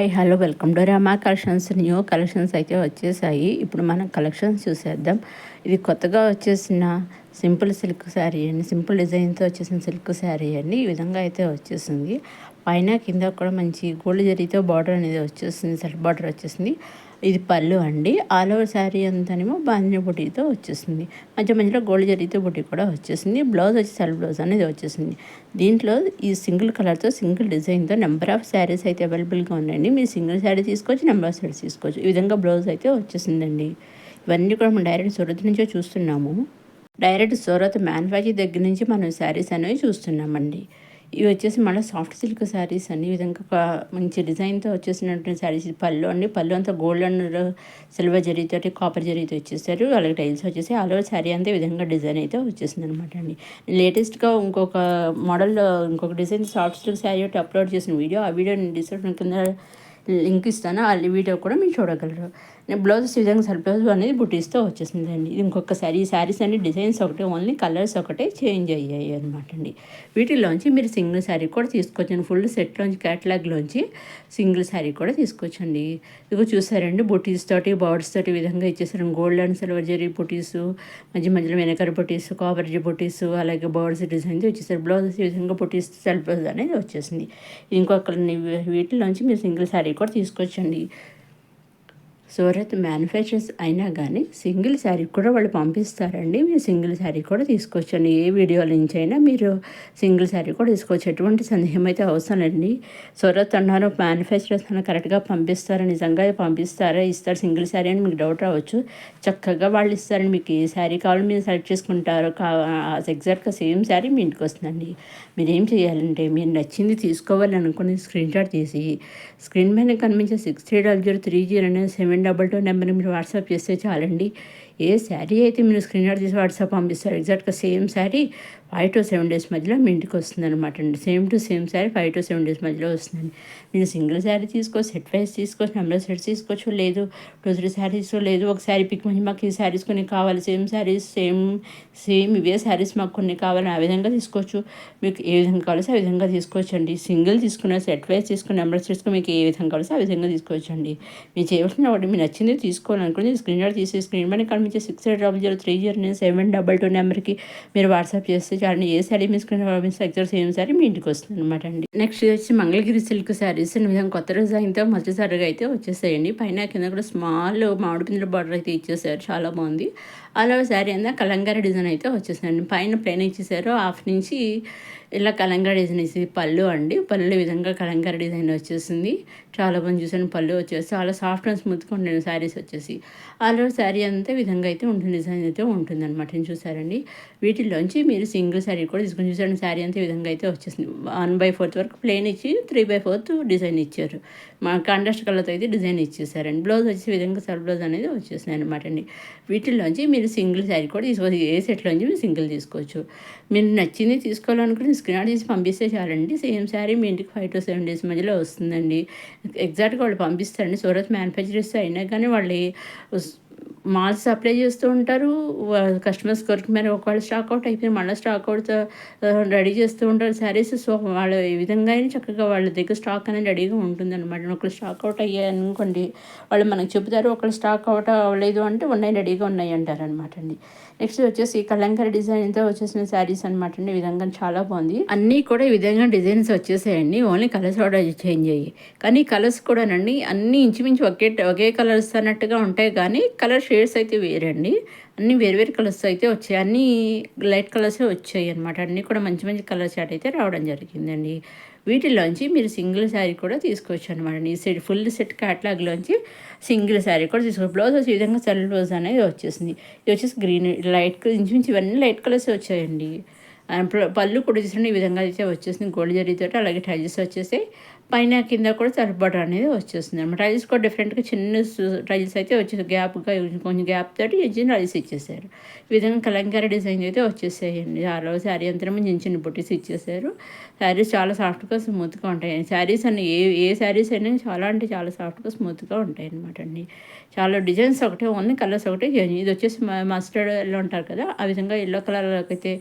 Hi hello welcome to Rama collections. New collections అయితే వచ్చేసాయి. ఇప్పుడు మనం కలెక్షన్స్ చూసేద్దాం. ఇది కొత్తగా వచ్చేసిన సింపుల్ సిల్క్ శారీ అండి, సింపుల్ డిజైన్తో వచ్చేసిన సిల్క్ శారీ అండి. ఈ విధంగా అయితే వచ్చేసింది. పైన కింద కూడా మంచి గోల్డ్ జరీతో బార్డర్ అనేది వచ్చేసింది, సెల్ఫ్ బార్డర్ వచ్చేసింది. ఇది పళ్ళు అండి. ఆల్ ఓవర్ శారీ అంతానేమో బాందిని బుటీతో వచ్చేసింది. మధ్యలో గోల్డ్ జరీతో బుటీ కూడా వచ్చేసింది. బ్లౌజ్ వచ్చి సెల్ఫ్ బ్లౌజ్ అనేది వచ్చేసింది. దీంట్లో ఈ సింగిల్ కలర్తో సింగిల్ డిజైన్తో నెంబర్ ఆఫ్ శారీస్ అయితే అవైలబుల్గా ఉన్నాయండి. మీరు సింగిల్ శారీ తీసుకోవచ్చు, నెంబర్ ఆఫ్ శారీస్ తీసుకోవచ్చు. ఈ విధంగా బ్లౌజ్ అయితే వచ్చేసిందండి. ఇవన్నీ కూడా మనం డైరెక్ట్ సూరత్ నుంచే చూస్తున్నాము. డైరెక్ట్ సూరత్ మ్యానుఫ్యాక్చర్ దగ్గర నుంచి మనం శారీస్ అనేవి చూస్తున్నామండి. ఇవి వచ్చేసి మళ్ళీ సాఫ్ట్ సిల్క్ శారీస్ అన్ని విధంగా ఒక మంచి డిజైన్తో వచ్చేసినటువంటి శారీస్. పళ్ళు అండి, పళ్ళు అంతా గోల్డ్ అండ్ సిల్వర్ జరీతోటి కాపర్ జరీతో వచ్చేసారు. అలాగే టైల్స్ వచ్చేసి ఆల్ ఓవర్ శారీ అంతా విధంగా డిజైన్ అయితే వచ్చేసింది అనమాట అండి. లేటెస్ట్గా ఇంకొక మోడల్లో ఇంకొక డిజైన్ సాఫ్ట్ సిల్క్ శారీ ఒకటి అప్లోడ్ చేసిన వీడియో, ఆ వీడియో నేను డిస్క్రిప్షన్ కింద లింక్ ఇస్తాను. ఆ వీడియో కూడా మీరు చూడగలరు. బ్లౌజెస్ ఈ విధంగా సెల్ఫ్ బ్లౌజ్ అనేది బుటీస్తో వచ్చేసిందండి. ఇది ఇంకొక శారీస్ అన్ని డిజైన్స్ ఒకటే, ఓన్లీ కలర్స్ ఒకటే చేంజ్ అయ్యాయి అనమాట అండి. వీటిలోంచి మీరు సింగిల్ శారీ కూడా తీసుకోవచ్చండి. ఫుల్ సెట్లోంచి క్యాటలాగ్లోంచి సింగిల్ శారీ కూడా తీసుకోవచ్చండి. ఇదిగో చూసారండి, బుటీస్ తోటి బర్డ్స్ తోటి ఈ విధంగా ఇచ్చేసారు. గోల్డ్ అండ్ సిల్వర్ జరీ బుటీస్, మధ్యలో వెనకర బుటీస్, కాపర్ బుటీస్, అలాగే బర్డ్స్ డిజైన్తో వచ్చేసారు. బ్లౌజెస్ ఈ విధంగా బుటీస్ సెల్ఫ్ బ్లౌజ్ అనేది వచ్చేసింది. ఇంకొక వీటిలోంచి మీరు సింగిల్ శారీ కూడా తీసుకోవచ్చండి. సూరత్ మ్యానుఫ్యాక్చర్స్ అయినా కానీ సింగిల్ శారీ కూడా వాళ్ళు పంపిస్తారండి. మీరు సింగిల్ శారీ కూడా తీసుకోవచ్చండి. ఏ వీడియో నుంచి అయినా మీరు సింగిల్ శారీ కూడా తీసుకోవచ్చు. ఎటువంటి సందేహం అయితే అవసరం లేదండి. సూరత్ అన్నారు, మ్యానుఫ్యాక్చరర్స్ అన్న కరెక్ట్గా పంపిస్తారా, నిజంగా పంపిస్తారా, ఇస్తారు సింగిల్ శారీ అని మీకు డౌట్ రావచ్చు. చక్కగా వాళ్ళు ఇస్తారని మీకు ఏ శారీ కావాలో మీరు సెలెక్ట్ చేసుకుంటారు. ఎగ్జాక్ట్గా సేమ్ శారీ మీ ఇంటికి వస్తుందండి. మీరు ఏం చేయాలంటే, మీరు నచ్చింది తీసుకోవాలి అనుకుని స్క్రీన్ షాట్ తీసి స్క్రీన్ మీద కనిపించే 630030 నెంబర్ని మీరు వాట్సాప్ చేస్తే చాలండి. ఏ శారీ అయితే మీరు స్క్రీన్ షాట్ తీసి వాట్సాప్ పంపిస్తారు, ఎగ్జాక్ట్గా సేమ్ శారీ 5 to 7 days మధ్యలో మీ ఇంటికి వస్తుంది అనమాట అండి. Same to same sari 5 to 7 days మధ్యలో వస్తుందండి. మీరు సింగిల్ శారీ తీసుకోవచ్చు, సెట్ వైజ్ తీసుకోవచ్చు, నెంబర్ సెట్స్ తీసుకోవచ్చు, లేదు 2-3 శారీస్, లేదు ఒక శారీ పిక్ మంచి మాకు ఈ శారీస్ కొన్ని కావాలి, సేమ్ శారీస్ సేమ్ ఇవే శారీస్ మాకు కొన్ని కావాలి, ఆ విధంగా తీసుకోవచ్చు. మీకు ఏ విధంగా కావాల్సి ఆ విధంగా తీసుకోవచ్చు అండి. సింగిల్ తీసుకున్న, సెట్ వైజ్ తీసుకున్న, నెంబర్ సెట్స్కి మీకు ఏ విధంగా కావాల్సి ఆ విధంగా తీసుకోవచ్చు అండి. మీరు చేయవలసిన ఒకటి, మీరు నచ్చింది తీసుకోవాలనుకుని స్క్రీన్ షాట్ తీసి స్క్రీన్ పైన కనిపించే 630030 నెంబర్కి మీరు వాట్సాప్ చేస్తే చాలండి. ఏ శారీ మీ స్క్రీన్ ఎగ్జాక్ట్ సేమ్ శారీ మీ ఇంటికి వస్తుంది అనమాట అండి. నెక్స్ట్ వచ్చి మంగళగిరి సిల్క్ శారీస్ ఈ విధంగా కొత్త డిజైన్తో మొదటిసారిగా అయితే వచ్చేసాయండి. పైన కింద కూడా స్మాల్ మామిడి పిందెల బార్డర్ అయితే ఇచ్చేసారు, చాలా బాగుంది. అలా శారీ అంతా కలంకారీ డిజైన్ అయితే వచ్చేసాయండి. పైన ప్లెయిన్ ఇచ్చేసారు, హాఫ్ నుంచి ఇలా కలంకారీ డిజైన్ ఇచ్చేసి పళ్ళు అండి. పళ్ళు విధంగా కలంకారీ డిజైన్ వచ్చేసింది. చాలా బాగుంది. చూసాను, పళ్ళు వచ్చేసి చాలా సాఫ్ట్ అండ్ స్మూత్గా ఉంటుంది శారీస్ వచ్చేసి. ఆల్ శారీ అంతా విధంగా అయితే ఉంటుంది, డిజైన్ అయితే ఉంటుంది అనమాట. చూసారండి, వీటిలోంచి మీరు సింగిల్ శారీ కూడా తీసుకొని చూసారండి. శారీ అంతా విధంగా అయితే వచ్చేసింది. 1/4 వరకు ప్లెయిన్ ఇచ్చి 3/4 డిజైన్ ఇచ్చారు. మా కాంట్రాస్ట్ కలర్తో అయితే డిజైన్ ఇచ్చేసారండి. బ్లౌజ్ వచ్చే విధంగా సెల్ఫ్ బ్లౌజ్ అనేది వచ్చేసింది అనమాట అండి. వీటిలోంచి మీరు సింగిల్ శారీ కూడా తీసుకోవచ్చు. ఏ సెట్లోంచి మీరు సింగిల్ తీసుకోవచ్చు. మీరు నచ్చింది తీసుకోవాలనుకుంటే స్క్రీన్ షాట్ తీసి పంపిస్తే చాలండి. సేమ్ శారీ మీ ఇంటికి 5 to 7 days మధ్యలో వస్తుందండి. ఎగ్జాక్ట్గా వాళ్ళు పంపిస్తారండి. సూరత్ మ్యానుఫ్యాక్చరర్స్ అయినా కానీ వాళ్ళు మాల్స్ సప్లై చేస్తూ ఉంటారు. కస్టమర్స్ కొరకు మరి ఒకవేళ స్టాక్ అవుట్ అయిపోయి మళ్ళీ స్టాక్ అవుట్ రెడీ చేస్తూ ఉంటారు శారీస్. సో వాళ్ళు ఈ విధంగా చక్కగా వాళ్ళ దగ్గర స్టాక్ అనేది రెడీగా ఉంటుంది అనమాట. ఒకళ్ళు స్టాక్ అవుట్ అయ్యాయి అనుకోండి, వాళ్ళు మనకు చెబుతారు. ఒకళ్ళు స్టాక్ అవుట్ అవ్వలేదు అంటే ఉన్నాయి, రెడీగా ఉన్నాయి అంటారు అనమాట అండి. నెక్స్ట్ వచ్చేసి కలంకారీ డిజైన్తో వచ్చేసిన శారీస్ అనమాట అండి. ఈ విధంగా చాలా బాగుంది. అన్నీ కూడా ఈ విధంగా డిజైన్స్ వచ్చేసాయండి. ఓన్లీ కలర్స్ కూడా చేంజ్ అయ్యాయి. కానీ కలర్స్ కూడానండి అన్నీ ఇంచుమించు ఒకే కలర్స్ అన్నట్టుగా ఉంటాయి, కానీ కలర్ షేడ్స్ అయితే వేరండి. అన్నీ వేరు కలర్స్ అయితే వచ్చాయి. అన్నీ లైట్ కలర్సే వచ్చాయి అనమాట. అన్నీ కూడా మంచి మంచి కలర్ షాట్ అయితే రావడం జరిగిందండి. వీటిలోంచి మీరు సింగిల్ శారీ కూడా తీసుకోవచ్చు అనమాట. ఈ సెట్ ఫుల్ సెట్ క్యాటలాగ్లోంచి సింగిల్ శారీ కూడా తీసుకోవచ్చు. బ్లౌజ్ వచ్చే విధంగా సెల్ఫ్ బ్లౌజ్ అనేది వచ్చేసింది. ఇది వచ్చేసి గ్రీన్ లైట్ ఇంచుమించు ఇవన్నీ లైట్ కలర్స్ వచ్చాయండి. పళ్ళు కూడా చూసిన ఈ విధంగా అయితే వచ్చేసింది గోల్డ్ జరీతో. అలాగే టైల్స్ వచ్చేసి పైన కింద కూడా సెల్ఫ్ బార్డర్ అనేది వచ్చేస్తుంది అనమాట. టైల్స్ కూడా డిఫరెంట్గా చిన్న టైల్స్ అయితే వచ్చేసి గ్యాప్గా కొంచెం గ్యాప్ తోటి చిన్న టైల్స్ ఇచ్చేసారు. ఈ విధంగా కలంకారీ డిజైన్ అయితే వచ్చేసాయండి. ఆ రోజు శారీ అంతా చిన్న బుట్టీస్ ఇచ్చేసారు. శారీస్ చాలా సాఫ్ట్గా స్మూత్గా ఉంటాయి. శారీస్ అన్ని ఏ శారీస్ అయినా చాలా అంటే చాలా సాఫ్ట్గా స్మూత్గా ఉంటాయి అనమాట అండి. చాలా డిజైన్స్ ఒకటే, ఓన్లీ కలర్స్ ఒకటే చేంజ్. ఇది వచ్చేసి మస్టర్డ్ ఎల్లో అంటారు కదా, ఆ విధంగా ఎల్లో కలర్లోకి అయితే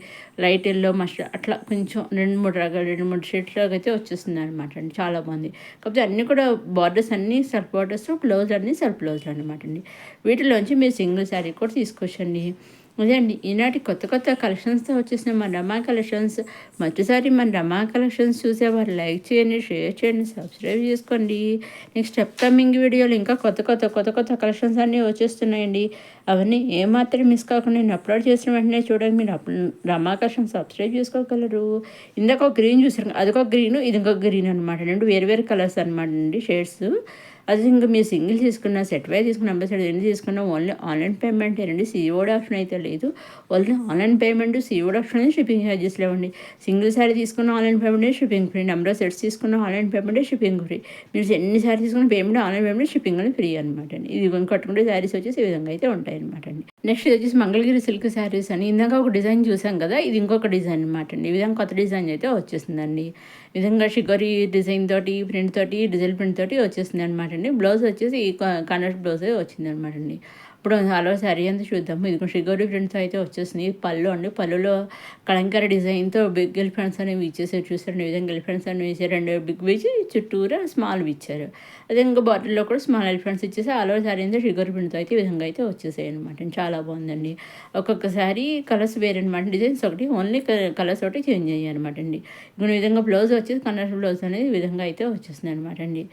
లైట్ ఎల్లో మస్టర్డ్ అట్లా కొంచెం 2, 3 షేడ్స్లోకి అయితే వచ్చేస్తుంది అనమాట అండి. చాలా బాగుంది. కాకపోతే అన్నీ కూడా బార్డర్స్ అన్నీ సెల్ఫ్ బార్డర్స్, బ్లౌజ్ అన్నీ సెల్ఫ్ బ్లౌజ్లు అనమాట అండి. వీటిలోంచి మీరు సింగిల్ శారీ కూడా తీసుకోవచ్చండి. అదే అండి, ఈనాటి కొత్త కలెక్షన్స్తో వచ్చేసిన మన రమా కలెక్షన్స్. మొదటిసారి మన రమా కలెక్షన్స్ చూసేవారు లైక్ చేయండి, షేర్ చేయండి, సబ్స్క్రైబ్ చేసుకోండి. నెక్స్ట్ అప్కమింగ్ వీడియోలు ఇంకా కొత్త కలెక్షన్స్ అన్నీ వచ్చేస్తున్నాయండి. అవన్నీ ఏమాత్రం మిస్ కాకుండా నేను అప్లోడ్ చేసిన వెంటనే చూడండి, మీరు రమా కలెక్షన్స్ సబ్స్క్రైబ్ చేసుకోగలరు. ఇందాక ఒక గ్రీన్ చూసారు, అదొక గ్రీన్, ఇది ఇంకొక గ్రీన్ అనమాట. రెండు వేరు కలర్స్ అనమాట అండి, షేడ్స్. అది ఇంకా మీరు సింగిల్ తీసుకున్న, సెట్ వైజ్ తీసుకున్న, అంబేసెడ్ ఎన్ని తీసుకున్నా ఓన్లీ ఆన్లైన్ పేమెంట్ అండి. సీఓడి ఆప్షన్ అయితే లేదు. Only online payment, COD option అనేది షిప్పింగ్ ఛార్జెస్ లేవండి. సింగిల్ శారీ తీసుకున్న online payment shipping free, number of sets తీసుకున్న ఆన్లైన్ పేమెంట్ షిప్పింగ్ ఫ్రీ. మీరు ఎన్ని శారీ తీసుకున్న పేమెంట్ ఆన్లైన్ పేమెంట్ షిప్పింగ్ అనేది ఫ్రీ అనమాట అండి. ఇది కట్టుకుంటే శారీస్ వచ్చేసి ఈ విధంగా అయితే ఉంటాయి అనమాట అండి. నెక్స్ట్ ఇది వచ్చేసి మంగళగిరి సిల్క్ శారీస్ అని ఇందాక ఒక డిజైన్ చూసాం కదా, ఇది ఇంకొక డిజైన్ అనమాట అండి. ఈ విధంగా కొత్త డిజైన్ అయితే వచ్చేసిందండి. ఈ విధంగా షిగరీ డిజైన్ తోటి, ప్రింట్ తోటి, డిజిటల్ ప్రింట్ తోటి వచ్చేసింది అనమాట అండి. బ్లౌజ్ వచ్చేసి కనర్స్ బ్లౌజ్ వచ్చింది అనమాట అండి. ఇప్పుడు అలా శారీ అంతా చూద్దాము. ఇది షిగరీ ప్రింట్తో అయితే వచ్చేసింది. పళ్ళు అండి, పళ్ళులో కలంకారీ డిజైన్తో బిగ్ ఎలిఫెంట్స్ అనేవి ఇచ్చేసారు. చూసారు ఈ విధంగా ఎలిఫెంట్స్ అనేవి ఇచ్చారు. 2 బిగ్ ఇచ్చి చుట్టూరా స్మాల్ ఇచ్చారు. అదే ఇంకా బాటిల్లో కూడా స్మాల్ ఎలిఫెంట్స్ ఇచ్చేసి ఆలో శారీ అంతా షిగర్ ప్రింట్తో అయితే ఈ విధంగా అయితే వచ్చేసాయి అనమాట. చాలా బాగుందండి. ఒక్కొక్క శారీ కలర్స్ వేరే అనమాట, డిజైన్స్ ఒకటి, ఓన్లీ కలర్స్ ఒకటి చేంజ్ అయ్యాయి అనమాట అండి. ఇప్పుడు ఈ విధంగా బ్లౌజ్ వచ్చేసి కలర్ బ్లౌజ్ అనేది ఈ విధంగా అయితే వచ్చేసింది అనమాట అండి.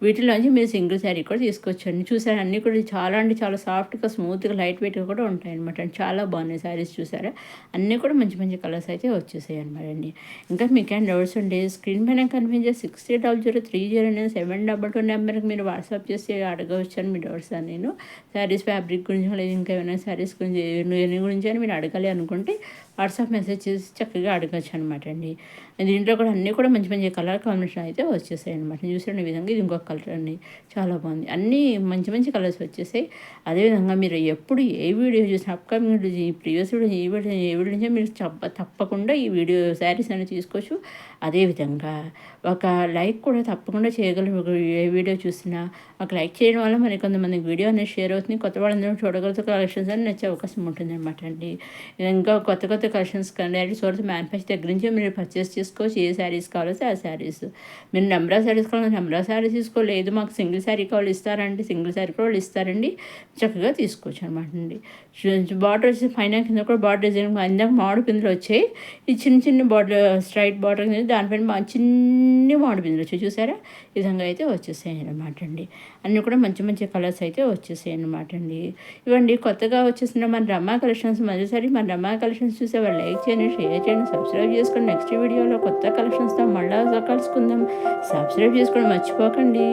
వీటిలోంచి మీరు సింగిల్ శారీ కూడా తీసుకోవచ్చండి. చూసారా అన్నీ కూడా చాలా అంటే చాలా సాఫ్ట్గా, స్మూత్గా, లైట్ వెయిట్గా కూడా ఉంటాయి అనమాట. చాలా బాగున్నాయి శారీస్. చూసారా అన్నీ కూడా మంచి కలర్స్ అయితే వచ్చేసాయి అనమాట అండి. ఇంకా మీకేం డౌట్స్ ఉంటే స్క్రీన్ పైన కనిపించే 6000309722 నెంబర్కి మీరు వాట్సాప్ చేసి అడగవచ్చు అని మీ డౌట్స్ అని. నేను శారీస్ ఫ్యాబ్రిక్ గురించి లేదు, ఇంకా ఏమైనా శారీస్ గురించి దేని గురించి అని మీరు అడగాలి అనుకుంటే వాట్సాప్ మెసేజ్ చేసి చక్కగా అడగచ్చు అనమాట అండి. దీంట్లో కూడా అన్నీ కూడా మంచి కలర్ కాంబినేషన్ అయితే వచ్చేసాయి అనమాట. చూసిన విధంగా ఇది ఇంకొక కలర్ అండి, చాలా బాగుంది. అన్నీ మంచి కలర్స్ వచ్చేసాయి. అదేవిధంగా మీరు ఎప్పుడు ఏ వీడియో చూసినా, అప్కమింగ్ వీడియో, ప్రీవియస్ వీడియో, ఏ వీడియో నుంచి మీరు తప్పకుండా ఈ వీడియో శారీస్ అనేది తీసుకోవచ్చు. అదేవిధంగా ఒక లైక్ కూడా తప్పకుండా చేయగలరు. ఏ వీడియో చూసినా ఒక లైక్ చేయడం వల్ల మరి కొంతమందికి వీడియో అనేది షేర్ అవుతుంది, కొత్త వాళ్ళందరూ చూడగలుగుతారు, కలెక్షన్స్ అని నచ్చే అవకాశం ఉంటుంది అనమాట అండి. ఇంకా కొత్త కలెక్షన్స్ డైరెక్ట్ సోర్స్ మ్యానుఫ్యాక్చర్ దగ్గర నుంచి మీరు పర్చేస్ చేసుకోవచ్చు. ఏ శారీస్ కావాలో ఆ శారీస్, మీరు నెంబర్ ఆఫ్ శారీస్ కావాలి, నెంబర్ ఆఫ్ శారీస్ తీసుకోలేదు, మాకు సింగిల్ శారీ కావాలి ఇస్తారంటే సింగిల్ శారీ కూడా వాళ్ళు ఇస్తారండి. చక్కగా తీసుకోవచ్చు అనమాట అండి. బార్డర్ వచ్చి పైన కింద కూడా బార్డర్ డిజైన్ ఇందాక మామిడి పిందులు వచ్చాయి. ఈ చిన్న బార్డర్, స్ట్రైట్ బార్డర్ దానిపైన చిన్ని మామిడి పిందులు వచ్చాయి. చూసారా ఈ విధంగా అయితే వచ్చేసాయి అనమాట అండి. అన్నీ కూడా మంచి కలర్స్ అయితే వచ్చేసాయి అనమాట అండి. ఇవ్వండి కొత్తగా వచ్చేసిన మన రమా కలెక్షన్స్. మరోసారి మన రమా కలెక్షన్స్ చూసే వాళ్ళు లైక్ చేయండి, షేర్ చేయండి, సబ్స్క్రైబ్ చేసుకోండి. నెక్స్ట్ వీడియోలో కొత్త కలెక్షన్స్తో మళ్ళీ కలుసుకుందాం. సబ్స్క్రైబ్ చేసుకోండి మర్చిపోకండి.